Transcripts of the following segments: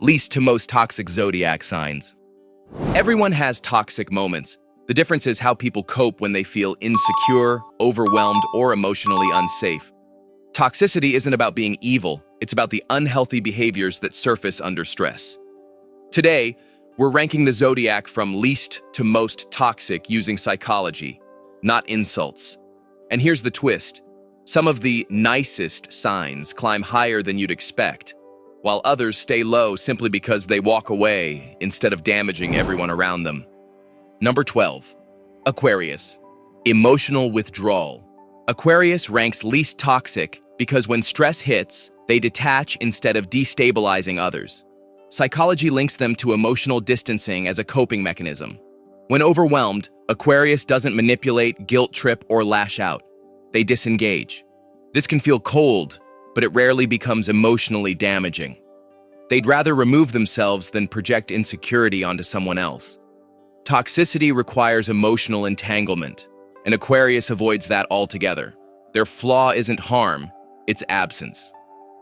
least to most toxic zodiac signs. Everyone has toxic moments. The difference is how people cope when they feel insecure, overwhelmed, or emotionally unsafe. Toxicity isn't about being evil, it's about the unhealthy behaviors that surface under stress. Today, we're ranking the zodiac from least to most toxic using psychology, not insults. And here's the twist. Some of the nicest signs climb higher than you'd expect, while others stay low simply because they walk away instead of damaging everyone around them. Number 12. Aquarius. Emotional withdrawal. Aquarius ranks least toxic because when stress hits, they detach instead of destabilizing others. Psychology links them to emotional distancing as a coping mechanism. When overwhelmed, Aquarius doesn't manipulate, guilt trip, or lash out. They disengage. This can feel cold, but it rarely becomes emotionally damaging. They'd rather remove themselves than project insecurity onto someone else. Toxicity requires emotional entanglement, and Aquarius avoids that altogether. Their flaw isn't harm, it's absence.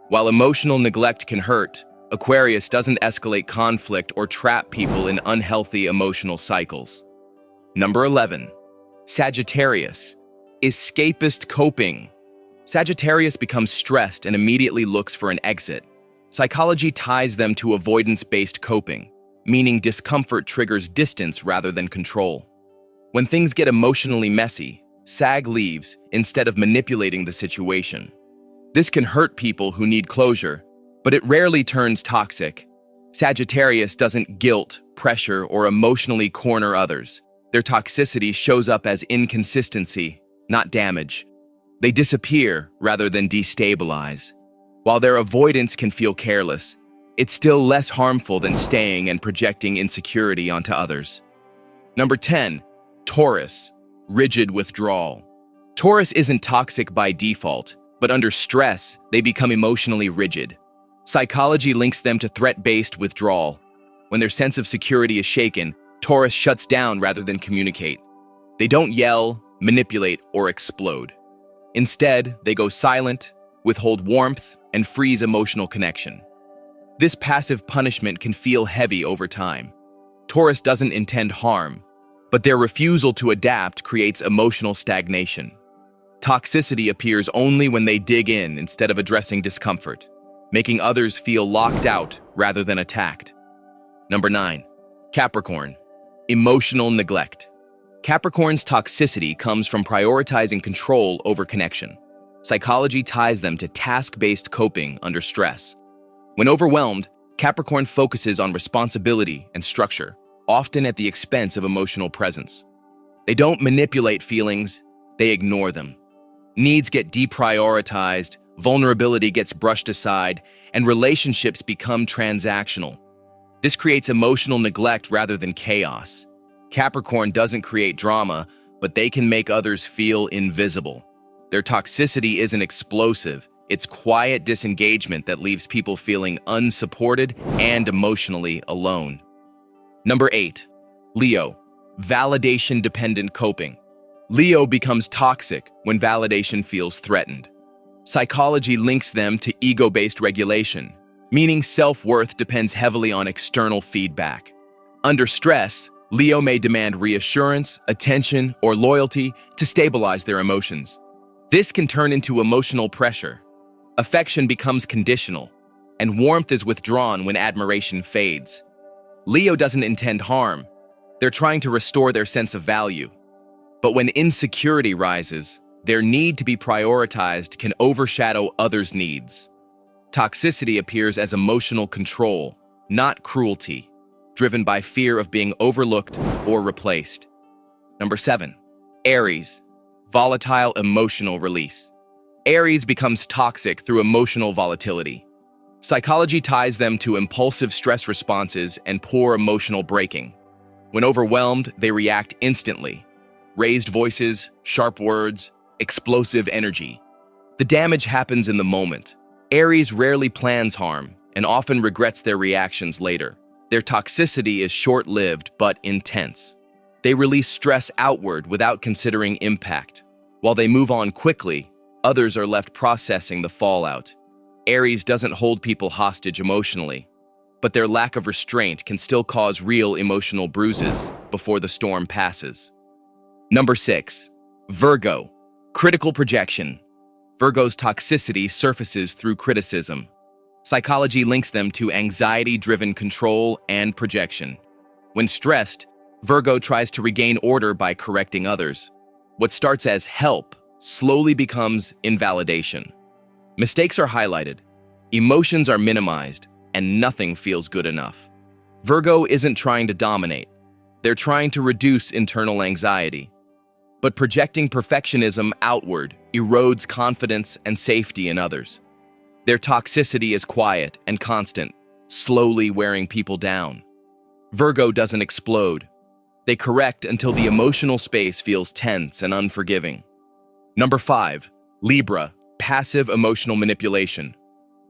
While emotional neglect can hurt, Aquarius doesn't escalate conflict or trap people in unhealthy emotional cycles. Number 11. Sagittarius. Escapist coping. Sagittarius becomes stressed and immediately looks for an exit. Psychology ties them to avoidance-based coping, meaning discomfort triggers distance rather than control. When things get emotionally messy, Sag leaves instead of manipulating the situation. This can hurt people who need closure, but it rarely turns toxic. Sagittarius doesn't guilt, pressure, or emotionally corner others. Their toxicity shows up as inconsistency, not damage. They disappear rather than destabilize. While their avoidance can feel careless, it's still less harmful than staying and projecting insecurity onto others. Number 10. Taurus. Rigid withdrawal. Taurus isn't toxic by default, but under stress, they become emotionally rigid. Psychology links them to threat-based withdrawal. When their sense of security is shaken, Taurus shuts down rather than communicate. They don't yell, manipulate, or explode. Instead, they go silent, withhold warmth, and freeze emotional connection. This passive punishment can feel heavy over time. Taurus doesn't intend harm, but their refusal to adapt creates emotional stagnation. Toxicity appears only when they dig in instead of addressing discomfort, making others feel locked out rather than attacked. Number 9. Capricorn. Emotional neglect. Capricorn's toxicity comes from prioritizing control over connection. Psychology ties them to task-based coping under stress. When overwhelmed, Capricorn focuses on responsibility and structure, often at the expense of emotional presence. They don't manipulate feelings, they ignore them. Needs get deprioritized, vulnerability gets brushed aside, and relationships become transactional. This creates emotional neglect rather than chaos. Capricorn doesn't create drama, but they can make others feel invisible. Their toxicity isn't explosive, it's quiet disengagement that leaves people feeling unsupported and emotionally alone. Number 8. Leo. Validation-dependent coping. Leo becomes toxic when validation feels threatened. Psychology links them to ego-based regulation, meaning self-worth depends heavily on external feedback. Under stress, Leo may demand reassurance, attention, or loyalty to stabilize their emotions. This can turn into emotional pressure. Affection becomes conditional, and warmth is withdrawn when admiration fades. Leo doesn't intend harm. They're trying to restore their sense of value. But when insecurity rises, their need to be prioritized can overshadow others' needs. Toxicity appears as emotional control, not cruelty, driven by fear of being overlooked or replaced. Number 7. Aries. Volatile emotional release. Aries becomes toxic through emotional volatility. Psychology ties them to impulsive stress responses and poor emotional braking. When overwhelmed, they react instantly. Raised voices, sharp words, explosive energy. The damage happens in the moment. Aries rarely plans harm and often regrets their reactions later. Their toxicity is short-lived but intense. They release stress outward without considering impact. While they move on quickly, others are left processing the fallout. Aries doesn't hold people hostage emotionally. but their lack of restraint can still cause real emotional bruises before the storm passes. Number 6. Virgo. Critical projection. Virgo's toxicity surfaces through criticism. Psychology links them to anxiety-driven control and projection. When stressed, Virgo tries to regain order by correcting others. What starts as help slowly becomes invalidation. Mistakes are highlighted, emotions are minimized, and nothing feels good enough. Virgo isn't trying to dominate. They're trying to reduce internal anxiety. But projecting perfectionism outward erodes confidence and safety in others. Their toxicity is quiet and constant, slowly wearing people down. Virgo doesn't explode. They correct until the emotional space feels tense and unforgiving. Number 5. Libra. Passive emotional manipulation.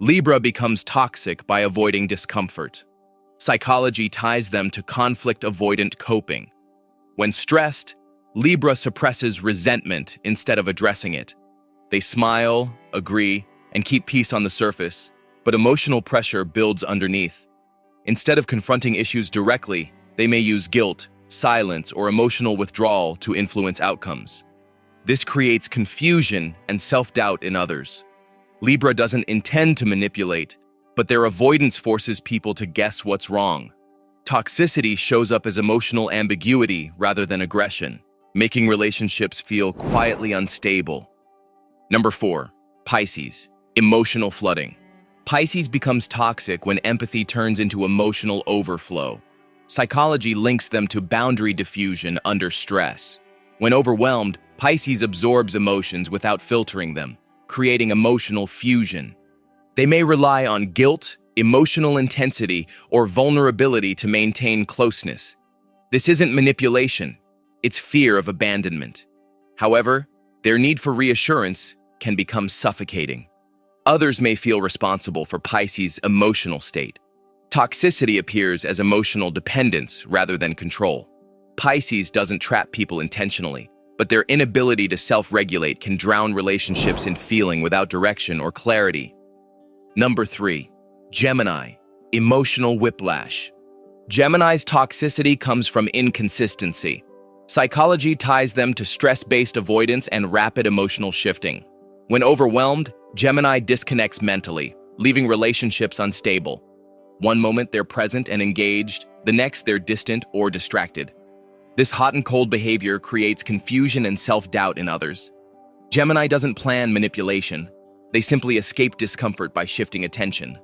Libra becomes toxic by avoiding discomfort. Psychology ties them to conflict-avoidant coping. When stressed, Libra suppresses resentment instead of addressing it. They smile, agree, and keep peace on the surface, but emotional pressure builds underneath. Instead of confronting issues directly, they may use guilt, silence, or emotional withdrawal to influence outcomes. This creates confusion and self-doubt in others. Libra doesn't intend to manipulate, but their avoidance forces people to guess what's wrong. Toxicity shows up as emotional ambiguity rather than aggression, making relationships feel quietly unstable. Number 4. Pisces. Emotional flooding. Pisces becomes toxic when empathy turns into emotional overflow. Psychology links them to boundary diffusion under stress. When overwhelmed, Pisces absorbs emotions without filtering them, creating emotional fusion. They may rely on guilt, emotional intensity, or vulnerability to maintain closeness. This isn't manipulation. It's fear of abandonment. However, their need for reassurance can become suffocating. Others may feel responsible for Pisces' emotional state. Toxicity appears as emotional dependence rather than control. Pisces doesn't trap people intentionally, but their inability to self-regulate can drown relationships in feeling without direction or clarity. Number 3. Gemini. Emotional whiplash. Gemini's toxicity comes from inconsistency. Psychology ties them to stress-based avoidance and rapid emotional shifting. When overwhelmed, Gemini disconnects mentally, leaving relationships unstable. One moment they're present and engaged, the next they're distant or distracted. This hot and cold behavior creates confusion and self-doubt in others. Gemini doesn't plan manipulation. They simply escape discomfort by shifting attention.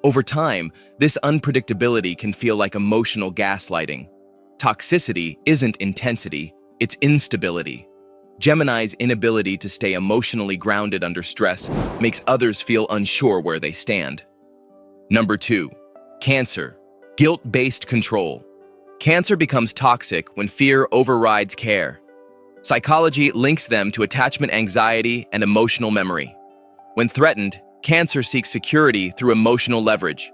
Over time, this unpredictability can feel like emotional gaslighting. Toxicity isn't intensity, it's instability. Gemini's inability to stay emotionally grounded under stress makes others feel unsure where they stand. Number 2. Cancer. Guilt-based control. Cancer becomes toxic when fear overrides care. Psychology links them to attachment anxiety and emotional memory. When threatened, Cancer seeks security through emotional leverage.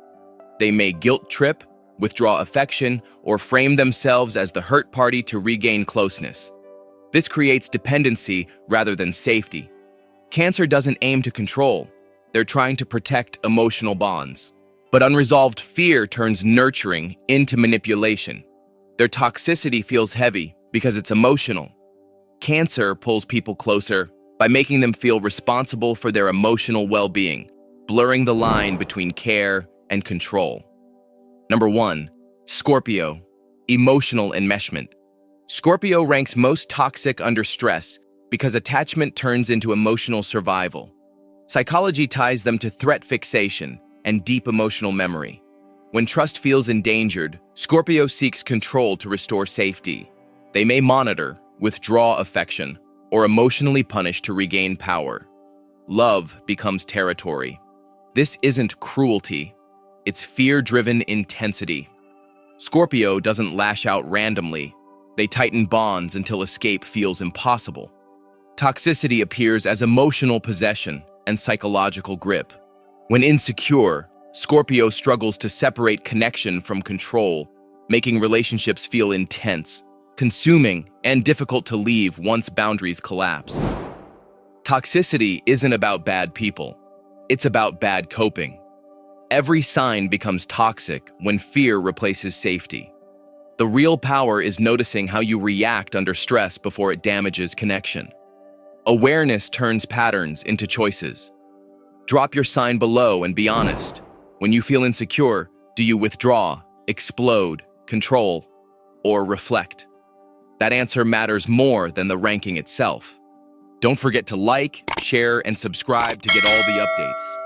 They may guilt trip, withdraw affection, or frame themselves as the hurt party to regain closeness. This creates dependency rather than safety. Cancer doesn't aim to control. They're trying to protect emotional bonds. But unresolved fear turns nurturing into manipulation. Their toxicity feels heavy because it's emotional. Cancer pulls people closer by making them feel responsible for their emotional well-being, blurring the line between care and control. Number 1. Scorpio. Emotional enmeshment. Scorpio ranks most toxic under stress because attachment turns into emotional survival. Psychology ties them to threat fixation and deep emotional memory. When trust feels endangered, Scorpio seeks control to restore safety. They may monitor, withdraw affection, or emotionally punish to regain power. Love becomes territory. This isn't cruelty, it's fear-driven intensity. Scorpio doesn't lash out randomly. They tighten bonds until escape feels impossible. Toxicity appears as emotional possession and psychological grip. When insecure, Scorpio struggles to separate connection from control, making relationships feel intense, consuming, and difficult to leave once boundaries collapse. Toxicity isn't about bad people. It's about bad coping. Every sign becomes toxic when fear replaces safety. The real power is noticing how you react under stress before it damages connection. Awareness turns patterns into choices. Drop your sign below and be honest. When you feel insecure, do you withdraw, explode, control, or reflect? That answer matters more than the ranking itself. Don't forget to like, share, and subscribe to get all the updates.